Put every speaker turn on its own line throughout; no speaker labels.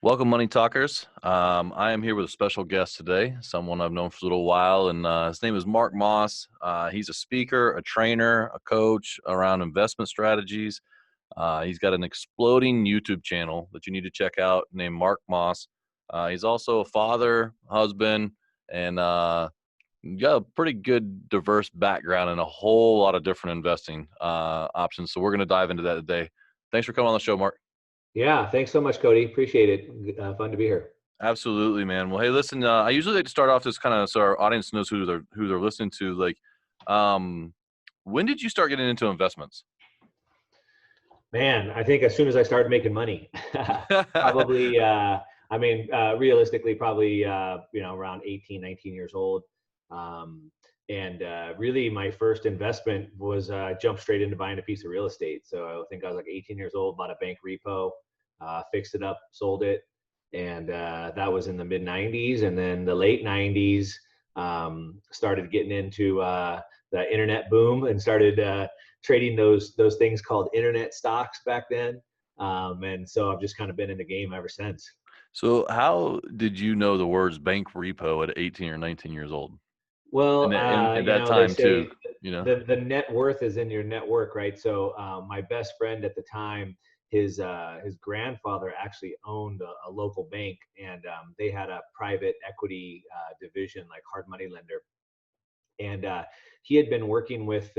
Welcome, Money Talkers. I am here with a special guest today, someone I've known for a little while, and his name is Mark Moss. He's a speaker, a trainer, a coach around investment strategies. He's got an exploding YouTube channel that you need to check out named Mark Moss. He's also a father, husband, and got a pretty good diverse background and a whole lot of different investing options. So we're going to dive into that today. Thanks for coming on the show, Mark.
Yeah, thanks so much, Cody. Appreciate it. Fun to be here.
Absolutely, man. Well, hey, listen, I usually like to start off this kind of so our audience knows who they're listening to. Like, when did you start getting into investments?
Man, I think as soon as I started making money, probably, realistically, probably, around 18, 19 years old. And really my first investment was jump straight into buying a piece of real estate. So I think I was like 18 years old, bought a bank repo, fixed it up, sold it. And that was in the mid 90s. And then the late 90s, started getting into the internet boom and started trading those things called internet stocks back then. And so I've just kind of been in the game ever since.
So, how did you know the words bank repo at 18 or 19 years old?
Well,
In that
they
time too,
say
you know.
the net worth is in your network, right? So my best friend at the time, his grandfather actually owned a local bank, and they had a private equity division, like hard money lender. And he had been working with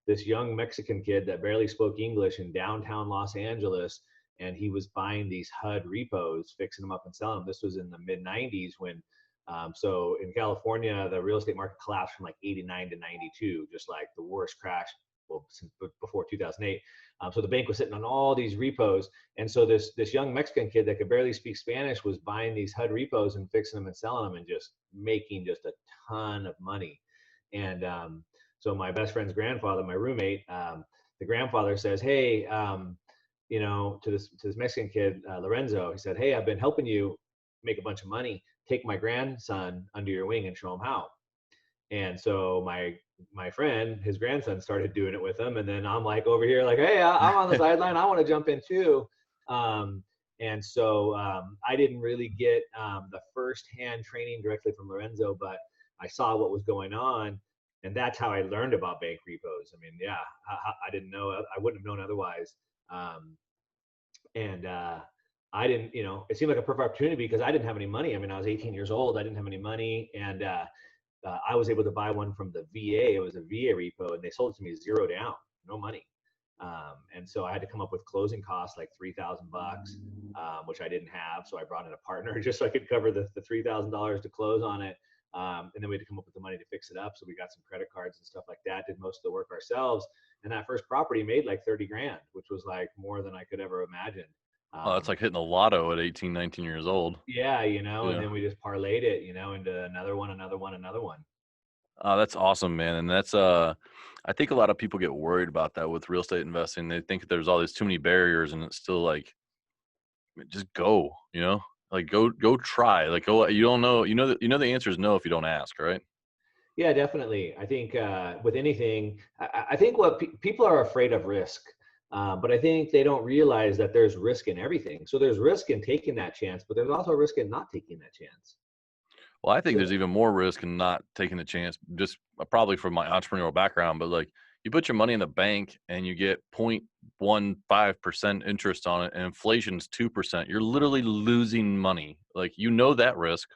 this young Mexican kid that barely spoke English in downtown Los Angeles, and he was buying these HUD repos, fixing them up and selling them. This was in the mid 90s when, so in California, the real estate market collapsed from like 89 to 92, just like the worst crash, well, since before 2008. So the bank was sitting on all these repos. And so this young Mexican kid that could barely speak Spanish was buying these HUD repos and fixing them and selling them and just making just a ton of money. And so my best friend's grandfather, my roommate, the grandfather says, "Hey, to this Mexican kid, Lorenzo," he said, "Hey, I've been helping you make a bunch of money. Take my grandson under your wing and show him how." And so my friend, his grandson, started doing it with him, and then I'm like over here, like, "Hey, I'm on the sideline. I want to jump in too." And so I didn't really get the firsthand training directly from Lorenzo, but I saw what was going on, and that's how I learned about bank repos. I mean, yeah, I didn't know, I wouldn't have known otherwise. Um, and I didn't, it seemed like a perfect opportunity because I didn't have any money. I mean, I was 18 years old, I didn't have any money, and I was able to buy one from the VA. It was a VA repo, and they sold it to me zero down, no money. And so I had to come up with closing costs like $3,000, which I didn't have. So I brought in a partner just so I could cover the $3,000 to close on it. And then we had to come up with the money to fix it up. So we got some credit cards and stuff like that, did most of the work ourselves. And that first property made like 30 grand, which was like more than I could ever imagine.
Oh, that's like hitting the lotto at 18, 19 years old.
Yeah, and
Yeah.
then we just parlayed it, into another one, another one, another one.
Oh, that's awesome, man. And that's I think a lot of people get worried about that with real estate investing. They think there's all these too many barriers, and it's still like, just go, like go try. Like, go, you don't know, the answer is no if you don't ask, right?
Yeah, definitely. I think with anything, I think what people are afraid of risk, but I think they don't realize that there's risk in everything. So there's risk in taking that chance, but there's also risk in not taking that chance.
Well, I think
So
there's even more risk in not taking the chance, just probably from my entrepreneurial background, but like, you put your money in the bank and you get 0.15% interest on it, and inflation's 2%. You're literally losing money. Like, that risk.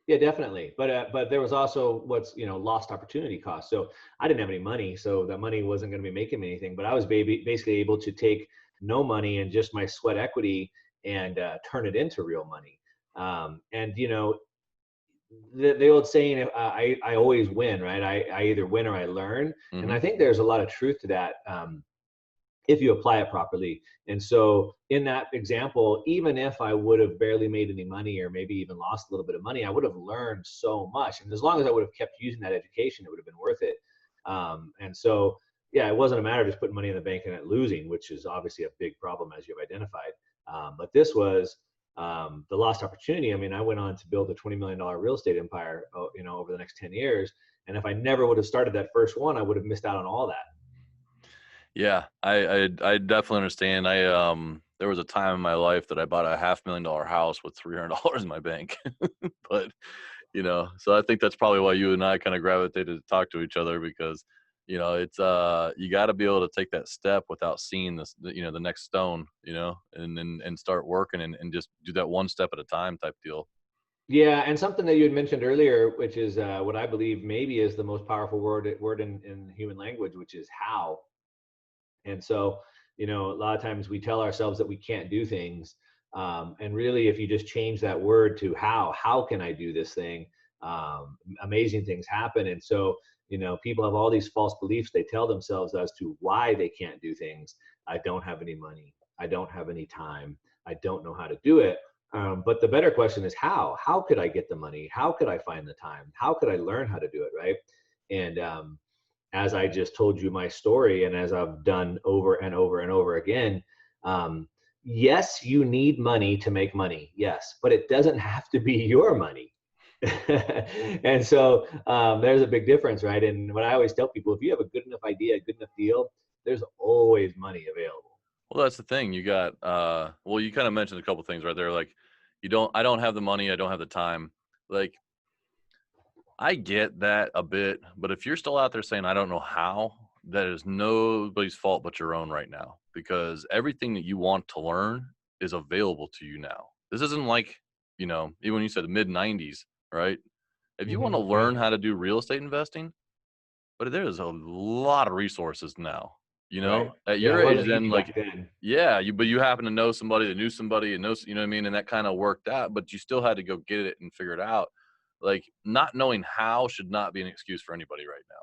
yeah, definitely. But there was also what's lost opportunity cost. So I didn't have any money, so that money wasn't going to be making me anything. But I was basically able to take no money and just my sweat equity and turn it into real money. And the old saying, I always win, right? I either win or I learn. And
Hmm.
I think there's a lot of truth to that, if you apply it properly. And so in that example, even if I would have barely made any money or maybe even lost a little bit of money, I would have learned so much. And as long as I would have kept using that education, it would have been worth it. And so, yeah, it wasn't a matter of just putting money in the bank and it losing, which is obviously a big problem, as you've identified. But this was the lost opportunity. I mean, I went on to build a $20 million real estate empire, over the next 10 years. And if I never would have started that first one, I would have missed out on all that.
Yeah, I definitely understand. There was a time in my life that I bought a $500,000 house with $300 in my bank. But, so I think that's probably why you and I kinda gravitated to talk to each other because, it's, you gotta be able to take that step without seeing the next stone, and start working and just do that one step at a time type deal.
Yeah, and something that you had mentioned earlier, which is what I believe maybe is the most powerful word in human language, which is how. And so, a lot of times we tell ourselves that we can't do things. And really, if you just change that word to how can I do this thing? Amazing things happen. And so, people have all these false beliefs they tell themselves as to why they can't do things. I don't have any money. I don't have any time. I don't know how to do it. But the better question is how? How could I get the money? How could I find the time? How could I learn how to do it? Right. And as I just told you my story, and as I've done over and over and over again, um, yes, you need money to make money. Yes, but it doesn't have to be your money. And so there's a big difference, right? And what I always tell people, if you have a good enough idea, a good enough deal, there's always money available.
Well, that's the thing. You got well, you kinda mentioned a couple things right there, like, I don't have the money, I don't have the time. Like, I get that a bit, but if you're still out there saying, "I don't know how," that is nobody's fault but your own right now, because everything that you want to learn is available to you now. This isn't like, even when you said the mid-90s, right? If you wanna
Yeah,
learn how to do real estate investing, but there is a lot of resources now,
right.
At
Yeah,
your
it
age
wasn't
then,
easy
like
back then.
yeah, but you happen to know somebody that knew somebody and knows you know what I mean, and that kinda worked out, but you still had to go get it and figure it out. Like, not knowing how should not be an excuse for anybody right now.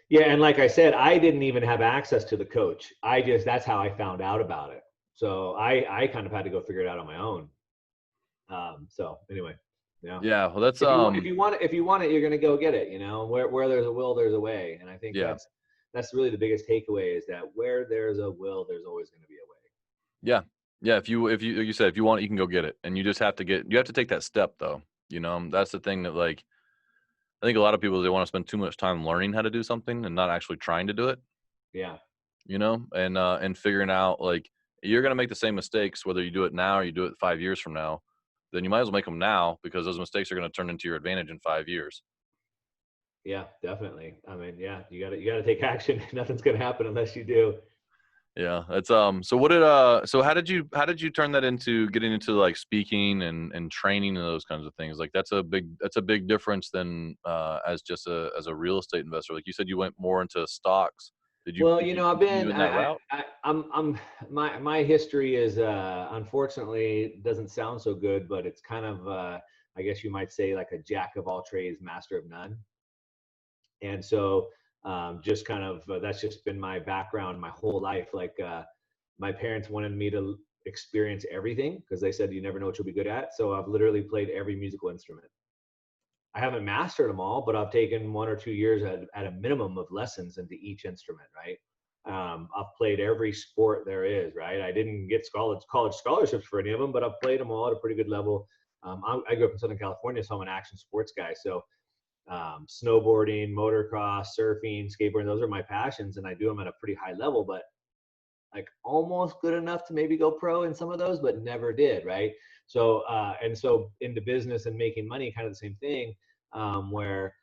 Yeah, and like I said, I didn't even have access to the coach. That's how I found out about it. So I kind of had to go figure it out on my own. So anyway, yeah.
Yeah, well, that's,
If you want it, you're gonna go get it. Where there's a will, there's a way. And I think
yeah.
that's really the biggest takeaway is that where there's a will, there's always gonna be a way.
Yeah. Yeah, if you like you said, if you want it, you can go get it, and you have to take that step, though, That's the thing that, like, I think a lot of people, they wanna spend too much time learning how to do something and not actually trying to do it.
Yeah,
And figuring out like you're gonna make the same mistakes whether you do it now or you do it 5 years from now. Then you might as well make them now because those mistakes are gonna turn into your advantage in 5 years.
yeah, definitely. I mean, yeah, you gotta take action. Nothing's gonna happen unless you do.
Yeah, that's so what did so how did you turn that into getting into like speaking and training and those kinds of things? Like that's a big difference than as just as a real estate investor. Like you said, you went more into stocks. Did you
Well,
did you
I've
continue
been,
in that route?
I'm, my history is, unfortunately doesn't sound so good, but it's kind of, I guess you might say like a jack of all trades, master of none. And so, just kind of, that's just been my background my whole life. Like, my parents wanted me to experience everything because they said you never know what you'll be good at. So I've literally played every musical instrument. I haven't mastered them all, but I've taken 1 or 2 years at a minimum of lessons into each instrument, right? I've played every sport there is, right? I didn't get college scholarships for any of them, but I've played them all at a pretty good level. I grew up in Southern California, so I'm an action sports guy. So snowboarding, motocross, surfing, skateboarding, those are my passions, and I do them at a pretty high level, but like almost good enough to maybe go pro in some of those, but never did, right? So and so into business and making money, kind of the same thing. Where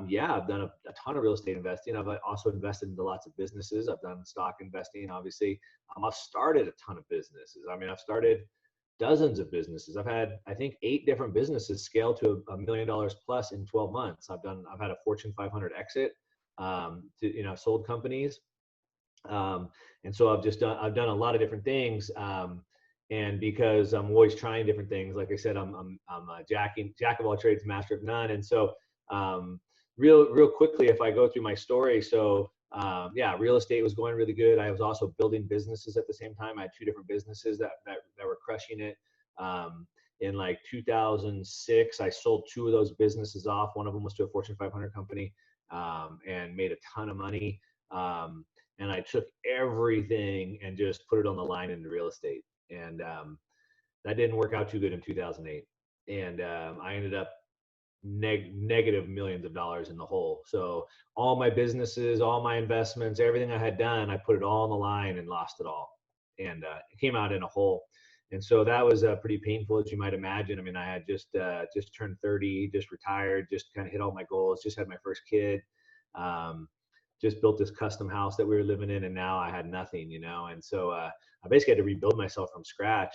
yeah, I've done a ton of real estate investing. I've also invested into lots of businesses. I've done stock investing, obviously. I've started a ton of businesses. I mean, I've started dozens of businesses. I've had, I think, 8 different businesses scale to $1 million plus in 12 months. I've had a Fortune 500 exit. Sold companies. Um, and so I've done a lot of different things. And because I'm always trying different things, like I said, I'm a jack of all trades, master of none. And so, real quickly, if I go through my story, so yeah, real estate was going really good. I was also building businesses at the same time. I had 2 different businesses that were crushing it. In like 2006, I sold 2 of those businesses off. One of them was to a Fortune 500 company, and made a ton of money. And I took everything and just put it on the line into real estate. And that didn't work out too good in 2008. And I ended up negative millions of dollars in the hole. So all my businesses, all my investments, everything I had done, I put it all on the line and lost it all, and it came out in a hole. And so that was pretty painful, as you might imagine. I mean, I had just turned 30, just retired, just kind of hit all my goals, just had my first kid, um, just built this custom house that we were living in, and now I had nothing, you know. And so I basically had to rebuild myself from scratch,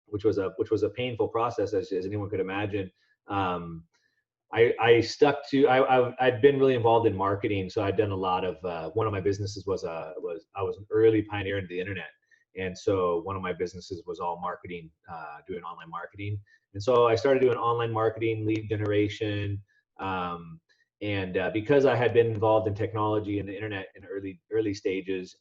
which was a painful process, as anyone could imagine. Um, I stuck to I'd been really involved in marketing, so I'd done a lot of one of my businesses was I was an early pioneer into the internet, and so one of my businesses was all marketing, doing online marketing, and so I started doing online marketing, lead generation, um, and because I had been involved in technology and the internet in early stages,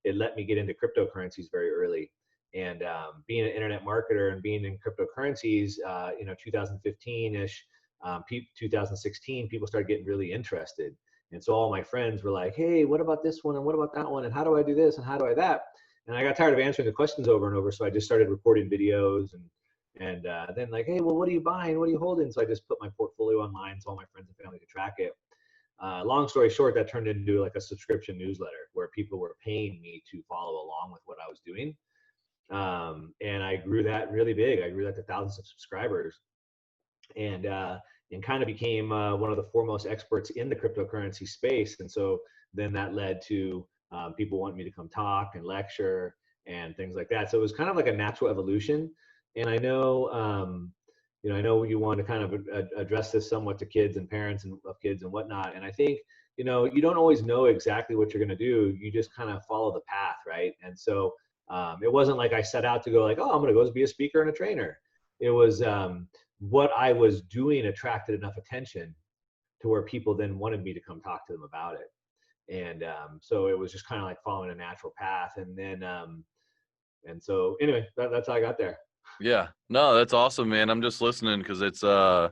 it let me get into cryptocurrencies very early. And being an internet marketer and being in cryptocurrencies, 2015-ish, 2016, people started getting really interested. And so all my friends were like, hey, what about this one? And what about that one? And how do I do this? And how do I that? And I got tired of answering the questions over and over. So I just started recording videos and then like, hey, well, what are you buying? What are you holding? So I just put my portfolio online so all my friends and family could track it. Long story short, that turned into like a subscription newsletter where people were paying me to follow along with what I was doing. And I grew that really big. I grew that to thousands of subscribers, and kind of became one of the foremost experts in the cryptocurrency space. And so then that led to people wanting me to come talk and lecture and things like that. So it was kind of like a natural evolution. And I know you want to kind of address this somewhat to kids and parents and of kids and whatnot. And I think, you don't always know exactly what you're going to do. You just kind of follow the path, right? And so it wasn't like I set out to go like, oh, I'm going to go be a speaker and a trainer. It was what I was doing attracted enough attention to where people then wanted me to come talk to them about it. And so it was just kind of like following a natural path. And then, and so anyway, that's how I got there.
Yeah. No, that's awesome, man. I'm just listening because it's I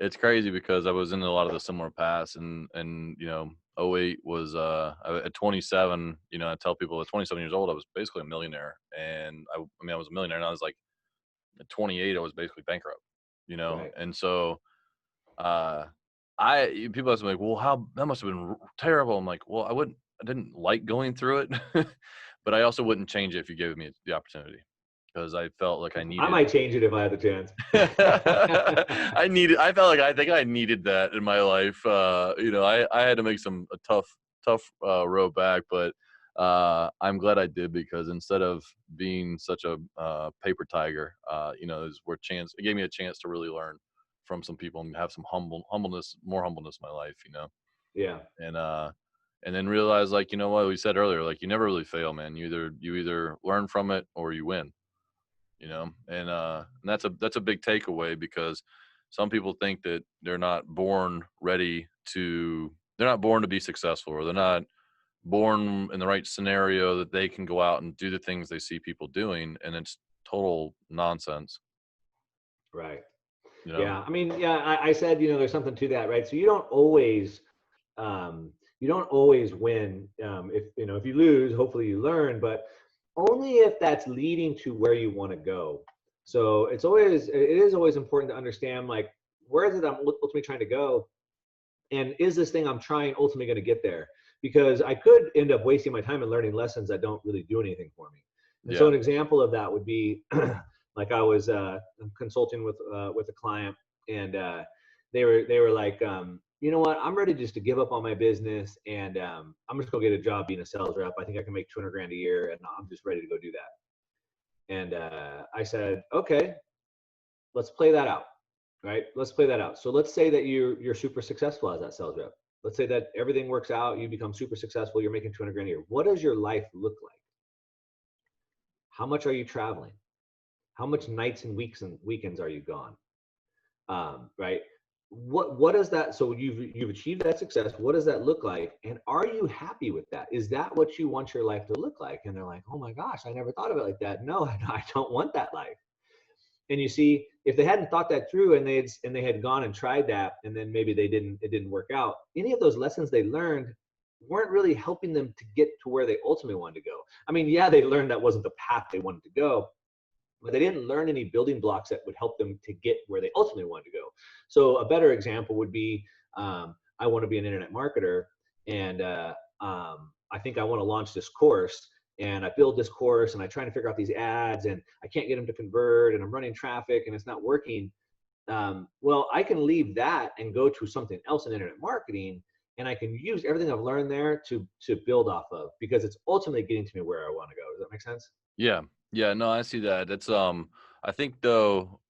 it's crazy because I was in a lot of the similar paths, and '08 was at 27, I tell people at 27 years old I was basically a millionaire, and I was a millionaire, and I was like at 28 I was basically bankrupt,
Right.
and so uh people ask me like, well, how that must have been terrible. I'm like, well, I didn't like going through it, but I also wouldn't change it if you gave me the opportunity, because I felt like I
I
needed
might change it if I had the chance.
I think I needed that in my life. I had to make a tough road back, but I'm glad I did, because instead of being such a paper tiger, it gave me a chance to really learn from some people and have some more humbleness in my life,
Yeah.
and and then realize, like, what we said earlier, like, you never really fail, man. You either learn from it or you win, and that's a big takeaway, because some people think that they're not born to be successful, or they're not born in the right scenario that they can go out and do the things they see people doing, and it's total nonsense,
Right.
you know
Yeah. I mean, yeah, I said, there's something to that, right? So you don't always win. If you lose, hopefully you learn, but only if that's leading to where you want to go. So it is always important to understand, like, where is it I'm ultimately trying to go? And is this thing I'm trying ultimately going to get there? Because I could end up wasting my time and learning lessons that don't really do anything for me. And so
yeah.
an example of that would be like I was consulting with a client, and they were like, you know what, I'm ready just to give up on my business, and I'm just gonna get a job being a sales rep. I think I can make 200 grand a year, and I'm just ready to go do that. And I said, okay, let's play that out, right? Let's play that out. So let's say that you're super successful as that sales rep. Let's say that everything works out, you become super successful, you're making 200 grand a year. What does your life look like? How much are you traveling? How much nights and weeks and weekends are you gone? Right? What does that? So you've achieved that success. What does that look like? And are you happy with that? Is that what you want your life to look like? And they're like, oh my gosh, I never thought of it like that. No, I don't want that life. And you see, if they hadn't thought that through, and they had gone and tried that, and then maybe it didn't work out, any of those lessons they learned weren't really helping them to get to where they ultimately wanted to go. I mean, yeah, they learned that wasn't the path they wanted to go, but they didn't learn any building blocks that would help them to get where they ultimately wanted to go. So a better example would be, I want to be an internet marketer, and I think I want to launch this course. And I build this course, and I try to figure out these ads, and I can't get them to convert, and I'm running traffic, and it's not working. Well, I can leave that and go to something else in internet marketing, and I can use everything I've learned there to build off of, because it's ultimately getting to me where I want to go. Does that make sense?
Yeah. Yeah, no, I see that. It's I think though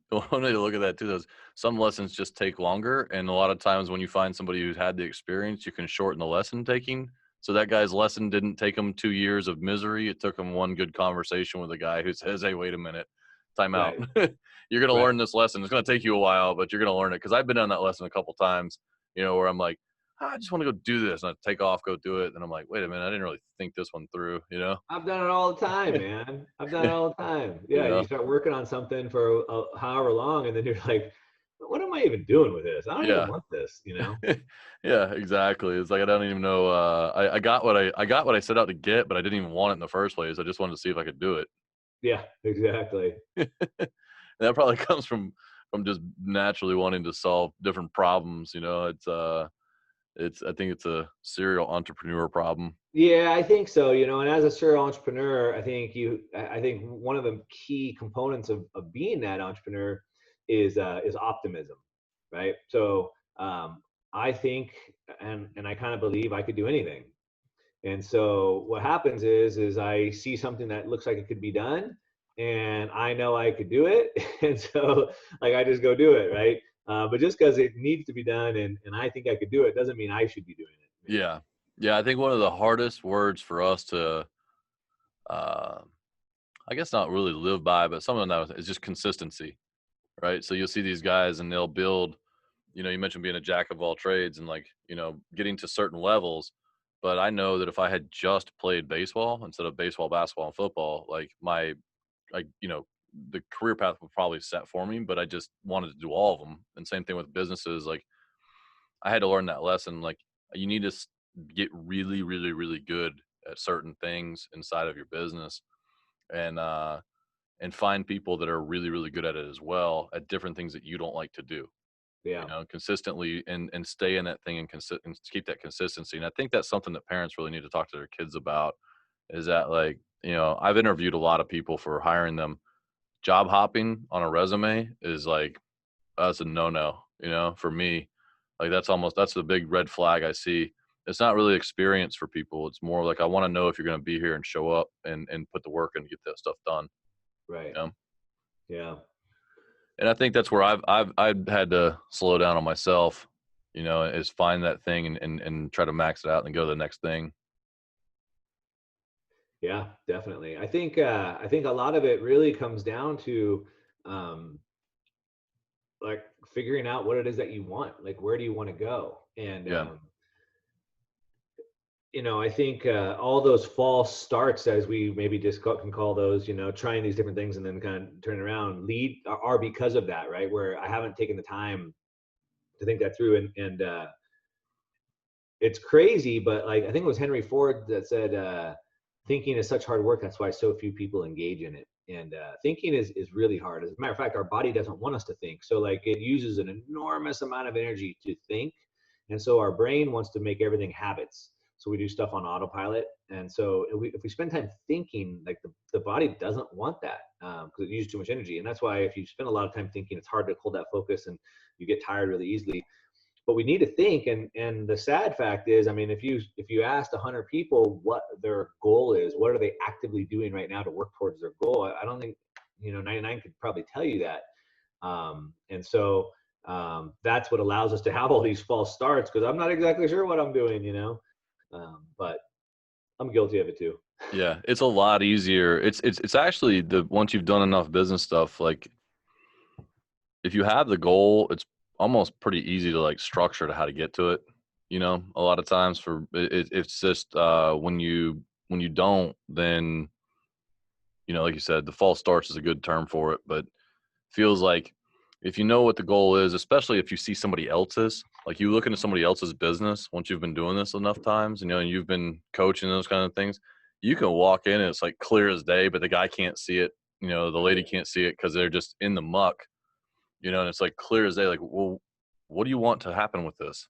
one way to look at that too is some lessons just take longer, and a lot of times when you find somebody who's had the experience, you can shorten the lesson taking. So that guy's lesson didn't take him 2 years of misery. It took him one good conversation with a guy who says, "Hey, wait a minute. Time out.
Right.
You're going to
Right.
learn this lesson. It's going to take you a while, but you're going to learn it." Cuz I've been on that lesson a couple times, where I'm like, I just want to go do this, and I take off, go do it, and I'm like, wait a minute, I didn't really think this one through.
I've done it all the time, man. I've done it all the time.
you
Yeah, you
know,
start working on something for however long, and then you're like, "What am I even doing with this? I don't even
yeah.
want this." You know?
Yeah, exactly. It's like I don't even know. I got what I got what I set out to get, but I didn't even want it in the first place. I just wanted to see if I could do it.
Yeah, exactly.
And that probably comes from just naturally wanting to solve different problems. It's I think it's a serial entrepreneur problem.
Yeah, I think so. And as a serial entrepreneur, I think one of the key components of being that entrepreneur is optimism, right? So I think, and I kind of believe I could do anything. And so what happens is I see something that looks like it could be done, and I know I could do it, and so like I just go do it, right? But just because it needs to be done, and I think I could do it, doesn't mean I should be doing it.
Yeah, yeah. I think one of the hardest words for us to, uh, I guess, not really live by, but something that is just consistency, right? So you'll see these guys, and they'll build. You mentioned being a jack of all trades and like, getting to certain levels. But I know that if I had just played baseball instead of baseball, basketball, and football, like like, the career path was probably set for me, but I just wanted to do all of them. And same thing with businesses. Like I had to learn that lesson. Like you need to get really, really, really good at certain things inside of your business, and find people that are really, really good at it as well at different things that you don't like to do,
Yeah,
consistently, and stay in that thing, and keep that consistency. And I think that's something that parents really need to talk to their kids about, is that, like, I've interviewed a lot of people for hiring them. Job hopping on a resume is like, that's a no-no, for me. Like that's the big red flag I see. It's not really experience for people. It's more like, I want to know if you're going to be here and show up and put the work in to get that stuff done.
right.
You know?
Yeah.
And I think that's where I've had to slow down on myself, is find that thing and try to max it out and go to the next thing.
Yeah, definitely. I think a lot of it really comes down to um, like figuring out what it is that you want. Like, where do you want to go? And
Yeah.
I think all those false starts, as we maybe just can call those, trying these different things and then kind of turning around, lead are because of that, right? Where I haven't taken the time to think that through, and it's crazy, but like I think it was Henry Ford that said, "Thinking is such hard work. That's why so few people engage in it." And thinking is really hard. As a matter of fact, our body doesn't want us to think. So like it uses an enormous amount of energy to think, and so our brain wants to make everything habits. So we do stuff on autopilot. And so if we spend time thinking, like the body doesn't want that because it uses too much energy. And that's why if you spend a lot of time thinking, it's hard to hold that focus and you get tired really easily. But we need to think, and the sad fact is, I mean, if you asked 100 people what their goal is, what are they actively doing right now to work towards their goal, I don't think 99 could probably tell you that. And so that's what allows us to have all these false starts, because I'm not exactly sure what I'm doing. But I'm guilty of it too.
Yeah. It's a lot easier. It's actually, once you've done enough business stuff, like if you have the goal, it's almost pretty easy to like structure to how to get to it. A lot of times it's just when you don't, then, like you said, the false starts is a good term for it, but feels like if you know what the goal is, especially if you see somebody else's, like you look into somebody else's business, once you've been doing this enough times, and you've been coaching those kind of things, you can walk in and it's like clear as day, but the guy can't see it, you know, the lady can't see it because they're just in the muck, you know, and it's like clear as day, like, well, what do you want to happen with this?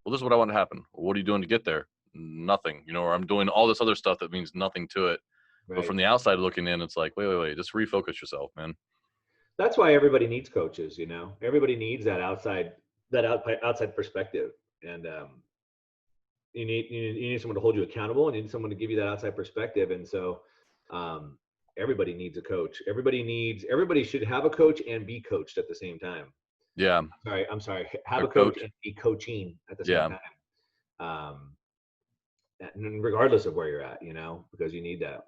Well, this is what I want to happen. What are you doing to get there? Nothing, you know, or I'm doing all this other stuff that means nothing to it. But from
Right.
the outside looking in, it's like, wait, just refocus yourself, man.
That's why everybody needs coaches. Everybody needs that outside perspective, and you need someone to hold you accountable, and you need someone to give you that outside perspective. And so, um, everybody needs a coach. Everybody should have a coach and be coached at the same time.
Yeah.
I'm sorry, have
A
a coach
coach.
and be coaching at the same
Yeah.
time. Um, and regardless of where you're at, because you need that.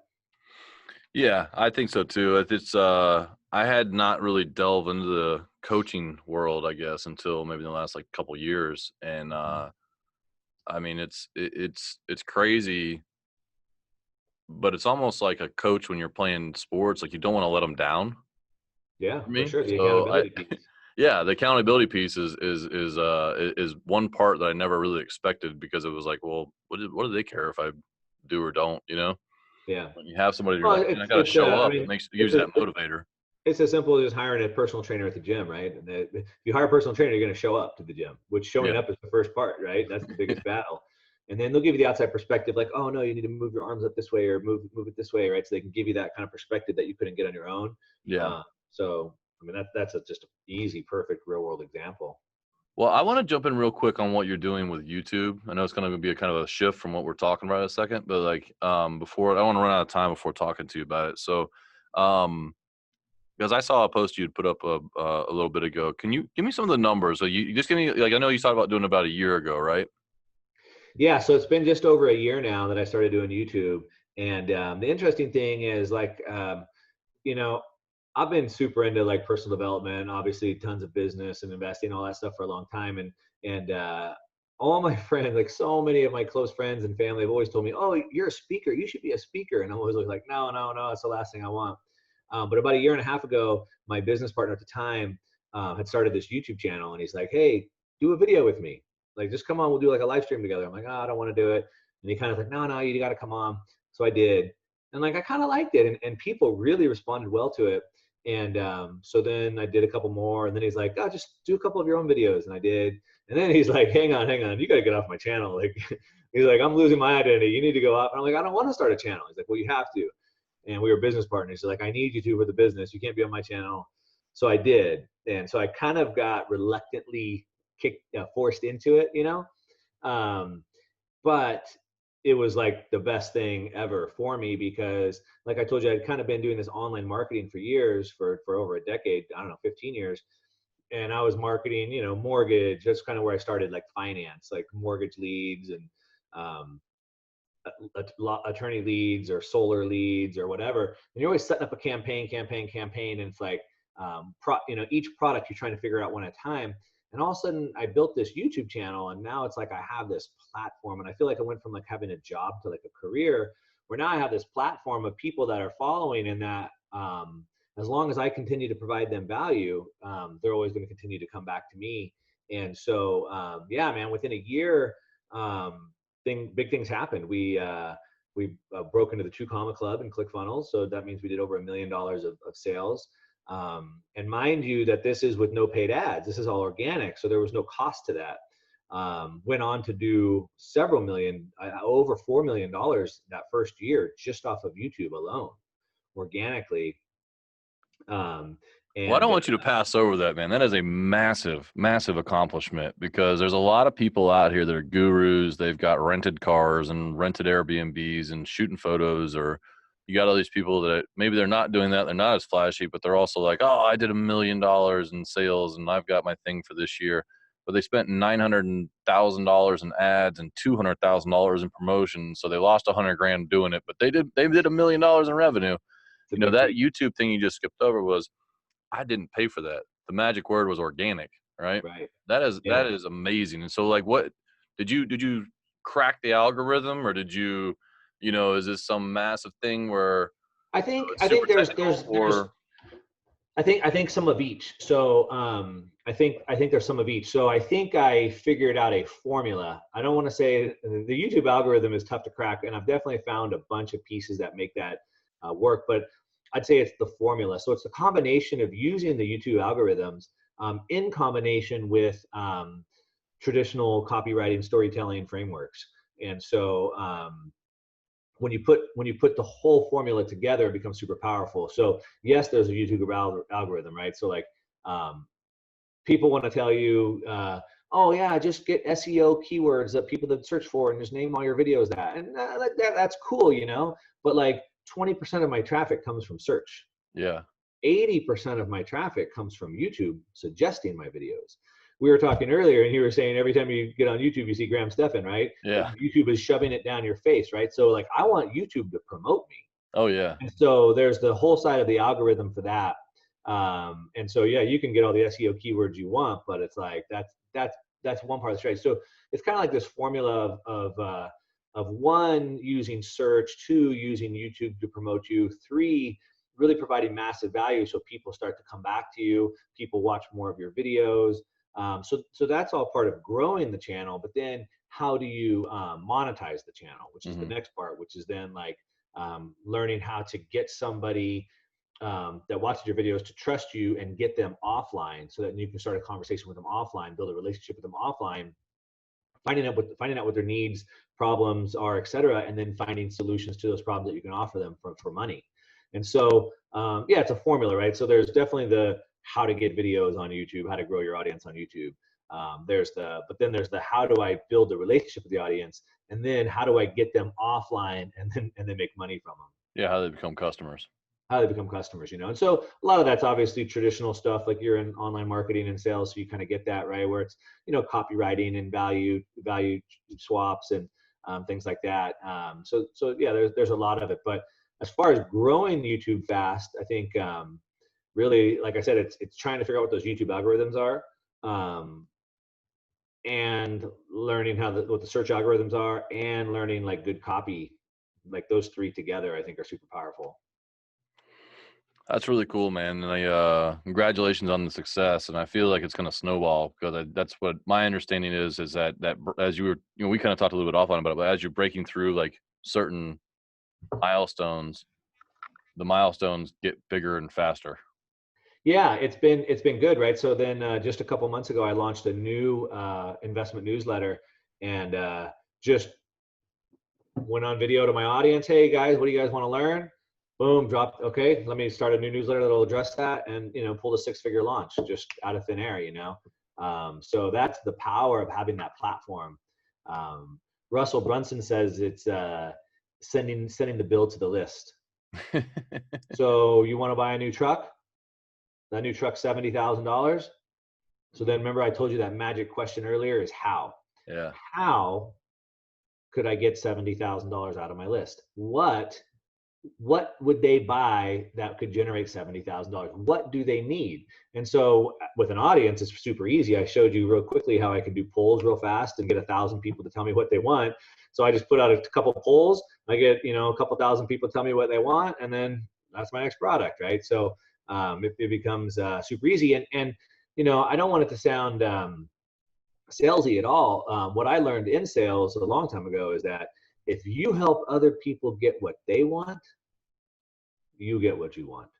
Yeah, I think so too. It's I had not really delved into the coaching world, I guess, until maybe in the last like couple years. And
Mhm.
I mean it's crazy, but it's almost like a coach when you're playing sports, like you don't want to let them down
Yeah,
for
for
me.
sure. The
So I
accountability piece.
yeah, the accountability piece is one part that I never really expected, because it was like, well, what do they care if I do or don't, you know?
Yeah.
When you have somebody, you're
Well,
like, man, I got to show
I
up.
mean,
It
it's
gives you
a,
that motivator.
it's as simple as hiring a personal trainer at the gym, right? And if you hire a personal trainer, you're going to show up to the gym, which showing
Yeah.
up is the first part, right? That's the biggest battle. And then they'll give you the outside perspective, like, oh no, you need to move your arms up this way or move it this way, right? So they can give you that kind of perspective that you couldn't get on your own.
Yeah.
So I mean, that's just an easy, perfect real world example.
Well, I want to jump in real quick on what you're doing with YouTube. I know it's going to be a kind of a shift from what we're talking about in a second, but like before, I don't want to run out of time before talking to you about it. So, um, because I saw a post you'd put up a little bit ago. Can you give me some of the numbers? So you just give me, like, I know you talked about doing it about a year ago, right?
Yeah, so it's been just over a year now that I started doing YouTube. And the interesting thing is, like, you know, I've been super into like personal development, obviously tons of business and investing, all that stuff for a long time. And all my friends, like so many of my close friends and family have always told me, "Oh, you're a speaker. You should be a speaker." And I'm always like, "No, no, no. That's the last thing I want." But about a year and a half ago, my business partner at the time had started this YouTube channel, and he's like, "Hey, do a video with me. Like, just come on. We'll do like a live stream together." I'm like, "Oh, I don't want to do it." And he kind of like, "No, no, you got to come on." So I did, and like I kind of liked it, and people really responded well to it. And so then I did a couple more, and then he's like, "Oh, just do a couple of your own videos," and I did. And then he's like, hang on, you got to get off my channel." Like, he's like, "I'm losing my identity. You need to go up." And I'm like, "I don't want to start a channel." He's like, "Well, you have to." And we were business partners. So like, "I need you to for the business. You can't be on my channel." So I did, and so I kind of got reluctantly forced into it, Um, but it was like the best thing ever for me because, like I told you, I'd kind of been doing this online marketing for years, for over a decade. I don't know, 15 years. And I was marketing, mortgage. That's kind of where I started, like finance, like mortgage leads and um, attorney leads or solar leads or whatever. And you're always setting up a campaign, and it's like, each product you're trying to figure out one at a time. And all of a sudden, I built this YouTube channel, and now it's like I have this platform, and I feel like I went from like having a job to like a career, where now I have this platform of people that are following, and that as long as I continue to provide them value, they're always going to continue to come back to me. And so, yeah, man, within a year, big things happened. We broke into the True Comma Club and ClickFunnels, so that means we did over $1 million of sales. And mind you, that this is with no paid ads. This is all organic, so there was no cost to that. Went on to do several million, over $4 million that first year, just off of YouTube alone, organically. Um,
Well, I don't
and
want you to pass over that, man. That is a massive, massive accomplishment, because there's a lot of people out here that are gurus. They've got rented cars and rented Airbnbs and shooting photos, or you got all these people that maybe they're not doing that. They're not as flashy, but they're also like, oh, I did $1 million in sales and I've got my thing for this year. But they spent $900,000 in ads and $200,000 in promotion. So they lost 100 grand doing it, but they did $1 million in revenue.
it's a
You know,
big
that
change,
YouTube thing you just skipped over was, I didn't pay for that. The magic word was organic, right?
right?
That is
Yeah.
amazing. And so, like, what did you crack the algorithm, or did you, is this some massive thing where
I think
it's
I
super
think there's
technical,
there's
or
I think some of each. So I think there's some of each. So I think I figured out a formula. I don't want to say the YouTube algorithm is tough to crack, and I've definitely found a bunch of pieces that make that work. But I'd say it's the formula. So it's a combination of using the YouTube algorithms in combination with traditional copywriting storytelling frameworks. And so when you put the whole formula together, it becomes super powerful. So yes, there's a YouTube algorithm, right? So like people want to tell you, oh yeah, just get SEO keywords that people that search for and just name all your videos that, and that's cool, you know. But like 20% of my traffic comes from search.
Yeah.
80% of my traffic comes from YouTube suggesting my videos. We were talking earlier, and you were saying every time you get on YouTube, you see Graham Stephan, right?
Yeah.
YouTube is shoving it down your face, right? So like, I want YouTube to promote me.
Oh yeah.
And so there's the whole side of the algorithm for that. And so yeah, you can get all the SEO keywords you want, but it's like that's one part of the strategy. So it's kind of like this formula of one, using search, two, using YouTube to promote you, three, really providing massive value so people start to come back to you, people watch more of your videos. So that's all part of growing the channel. But then how do you monetize the channel, which is the next part, which is then like learning how to get somebody that watches your videos to trust you and get them offline, so that you can start a conversation with them offline, build a relationship with them offline, finding out what their needs, problems are, etc., and then finding solutions to those problems that you can offer them for money. And so yeah, it's a formula, right? So there's definitely the how to get videos on YouTube, how to grow your audience on YouTube. But then there's the how do I build a relationship with the audience, and then how do I get them offline and then make money from them.
Yeah. How they become customers.
How they become customers, you know. And so a lot of that's obviously traditional stuff, like you're in online marketing and sales, so you kind of get that, right, where it's, you know, copywriting and value swaps and things like that. So yeah, there's a lot of it. But as far as growing YouTube fast, I think really, like I said, it's trying to figure out what those YouTube algorithms are, and learning what the search algorithms are, and learning like good copy. Like those three together, I think, are super powerful.
That's really cool, man. And congratulations on the success. And I feel like it's going to snowball, because that's what my understanding is that as you were, you know, we kind of talked a little bit offline about it, but as you're breaking through like certain milestones, the milestones get bigger and faster.
Yeah, it's been good, right? So then just a couple months ago, I launched a new investment newsletter, and just went on video to my audience. Hey guys, what do you guys want to learn? Boom, dropped. Okay, let me start a new newsletter that'll address that, and, you know, pulled a 6-figure launch just out of thin air, you know. So that's the power of having that platform. Russell Brunson says it's sending the bill to the list. So you want to buy a new truck? That new truck's $70,000. So then remember I told you that magic question earlier is how.
Yeah.
How could I get $70,000 out of my list? What would they buy that could generate $70,000? What do they need? And so with an audience, it's super easy. I showed you real quickly how I can do polls real fast and get 1,000 people to tell me what they want. So I just put out a couple polls. I get, you know, a couple thousand people tell me what they want, and then that's my next product, right? So it becomes super easy. And you know, I don't want it to sound salesy at all. What I learned in sales a long time ago is that if you help other people get what they want, you get what you want.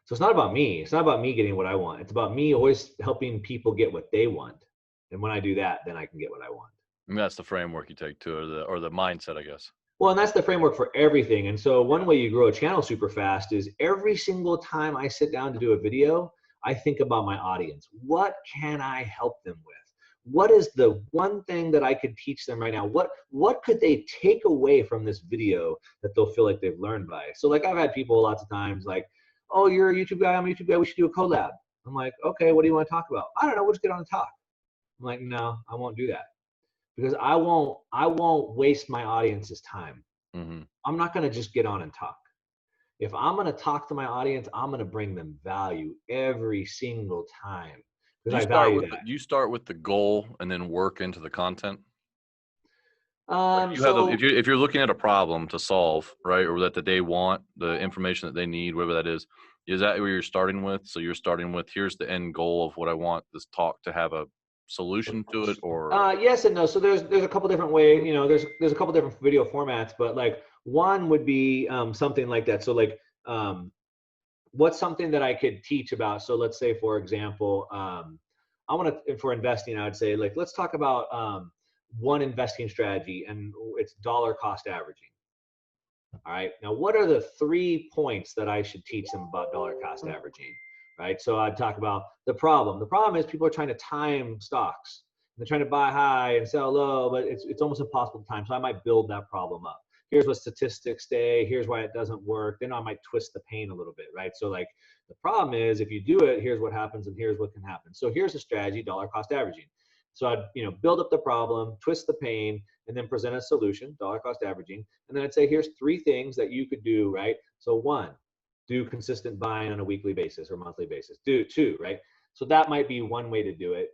So it's not about me. It's not about me getting what I want. It's about me always helping people get what they want. And when I do that, then I can get what I want.
I mean, that's the framework you take to it, or the mindset, I guess.
Well, and that's the framework for everything. And so one way you grow a channel super fast is every single time I sit down to do a video, I think about my audience. What can I help them with? What is the one thing that I could teach them right now? What could they take away from this video that they'll feel like they've learned by? So like I've had people lots of times like, oh, you're a YouTube guy, I'm a YouTube guy, we should do a collab. I'm like, okay, what do you want to talk about? I don't know, we'll just get on and talk. I'm like, no, I won't do that. Because I won't waste my audience's time.
Mm-hmm.
I'm not going to just get on and talk. If I'm going to talk to my audience, I'm going to bring them value every single time. Because I value that.
You start with the goal and then work into the content.
So
if you're looking at a problem to solve, right, or that they want, the information that they need, whatever that is that where you're starting with? So you're starting with, here's the end goal of what I want this talk to have a solution to it, or
yes and no. So there's a couple different ways, you know, there's a couple different video formats, but like one would be something like that. So like what's something that I could teach about? So let's say, for example, I want to, for investing, I would say, like, let's talk about one investing strategy, and it's dollar cost averaging. All right. Now, what are the 3 points that I should teach them about dollar cost averaging? Right. So I'd talk about the problem. The problem is people are trying to time stocks. They're trying to buy high and sell low, but it's almost impossible to time. So I might build that problem up. Here's what statistics say. Here's why it doesn't work. Then I might twist the pain a little bit, right? So like the problem is if you do it, here's what happens and here's what can happen. So here's a strategy, dollar cost averaging. So I'd build up the problem, twist the pain, and then present a solution, dollar cost averaging. And then I'd say, here's 3 things that you could do, right? So 1, do consistent buying on a weekly basis or monthly basis. Do 2, right? So that might be one way to do it.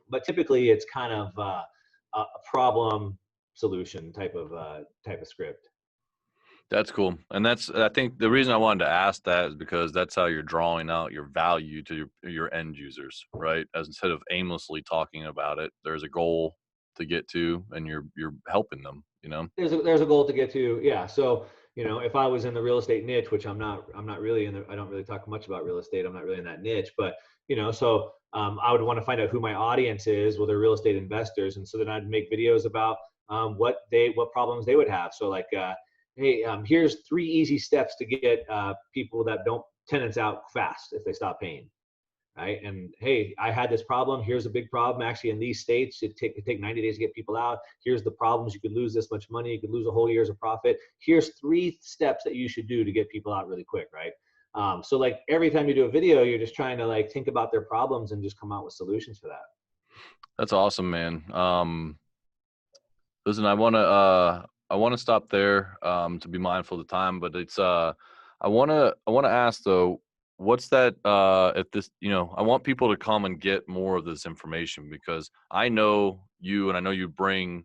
But typically it's kind of a problem solution type of script.
That's cool. And I think the reason I wanted to ask that is because that's how you're drawing out your value to your end users, right? As instead of aimlessly talking about it, there's a goal to get to, and you're helping them,
There's a goal to get to. Yeah. So, if I was in the real estate niche, which I'm not really I don't really talk much about real estate. I'm not really in that niche, but, so I would want to find out who my audience is. Well, they're real estate investors. And so then I'd make videos about what problems they would have. So like, hey, here's 3 easy steps to get people that don't tenants out fast if they stop paying. Right. And hey, I had this problem. Here's a big problem. Actually, in these states, it take 90 days to get people out. Here's the problems. You could lose this much money. You could lose a whole year's of profit. Here's 3 steps that you should do to get people out really quick. Right. So like every time you do a video, you're just trying to like think about their problems and just come out with solutions for that.
That's awesome, man. Listen, I want to stop there to be mindful of the time, but it's I want to ask though, what's that if this, I want people to come and get more of this information, because I know you and I know you bring,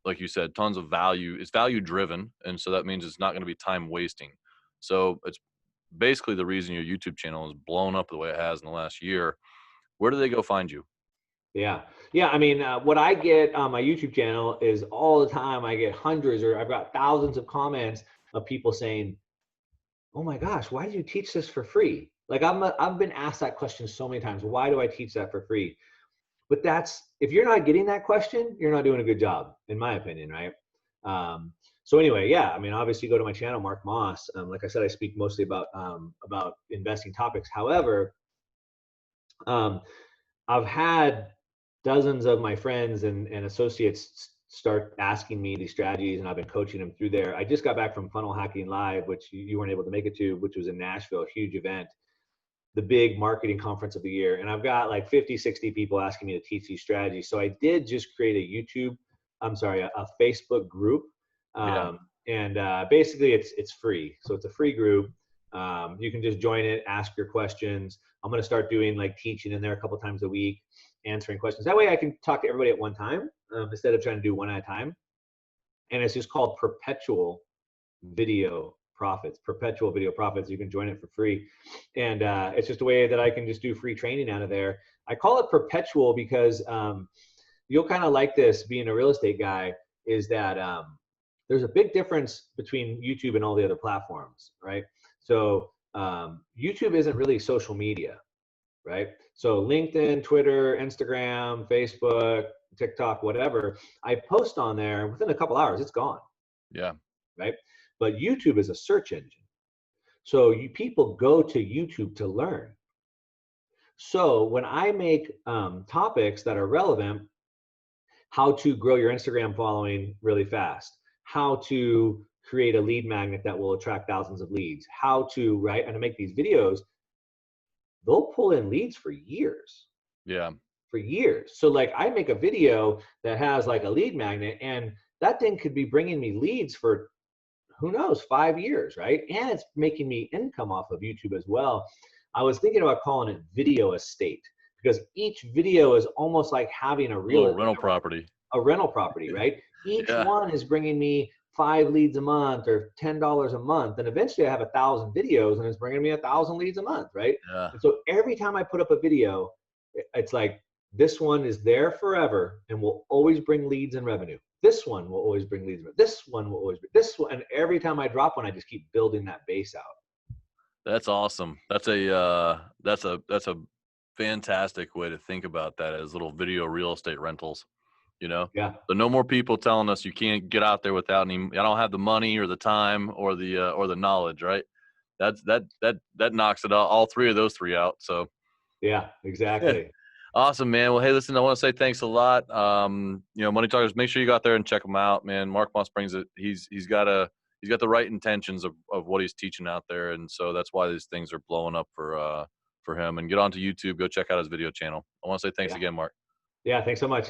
like you said, tons of value. It's value driven, and so that means it's not going to be time wasting. So it's basically the reason your YouTube channel has blown up the way it has in the last year. Where do they go find you?
Yeah. Yeah. I mean, what I get on my YouTube channel is all the time I get hundreds or I've got thousands of comments of people saying, oh my gosh, why do you teach this for free? Like I've been asked that question so many times. Why do I teach that for free? But if you're not getting that question, you're not doing a good job, in my opinion, right? So anyway, yeah, I mean, obviously go to my channel, Mark Moss. Like I said, I speak mostly about investing topics. However, I've had dozens of my friends and associates start asking me these strategies, and I've been coaching them through there. I just got back from Funnel Hacking Live, which you weren't able to make it to, which was in Nashville, a huge event, the big marketing conference of the year. And I've got like 50, 60 people asking me to teach these strategies. So I did just create a Facebook group.
Yeah.
And basically it's free. So it's a free group. You can just join it, ask your questions. I'm going to start doing like teaching in there a couple times a week, answering questions. That way I can talk to everybody at one time instead of trying to do one at a time. And it's just called Perpetual Video Profits. Perpetual Video Profits. You can join it for free. And it's just a way that I can just do free training out of there. I call it perpetual because you'll kind of like this being a real estate guy, is that there's a big difference between YouTube and all the other platforms, right? So YouTube isn't really social media, right? So LinkedIn, Twitter, Instagram, Facebook, TikTok, whatever, I post on there, within a couple hours, it's gone.
Yeah.
Right? But YouTube is a search engine. So people go to YouTube to learn. So when I make topics that are relevant, how to grow your Instagram following really fast, how to create a lead magnet that will attract thousands of leads, how to, right? And to make these videos, they'll pull in leads for years.
Yeah.
For years. So like I make a video that has like a lead magnet, and that thing could be bringing me leads for who knows, 5 years, right? And it's making me income off of YouTube as well. I was thinking about calling it video estate, because each video is almost like having a
little rental property.
A rental property, right? Each one is bringing me 5 leads a month or $10 a month. And eventually I have 1,000 videos and it's bringing me 1,000 leads a month, right?
Yeah.
And so every time I put up a video, it's like, this one is there forever and will always bring leads and revenue. This one will always bring leads. This one will always bring this one. And every time I drop one, I just keep building that base out.
That's awesome. That's a fantastic way to think about that as little video real estate rentals, you know?
Yeah.
So no more people telling us you can't get out there without any I don't have the money or the time or the knowledge, right? That knocks it all 3 of those 3 out. So
Yeah, exactly.
awesome, man. Well, hey, listen, I want to say thanks a lot. Money talkers, make sure you go out there and check him out, man. Mark Moss brings it. He's got the right intentions of what he's teaching out there, and so that's why these things are blowing up for him. And get onto YouTube, go check out his video channel. I want to say thanks
Yeah.
again, Mark.
Yeah. Thanks so much.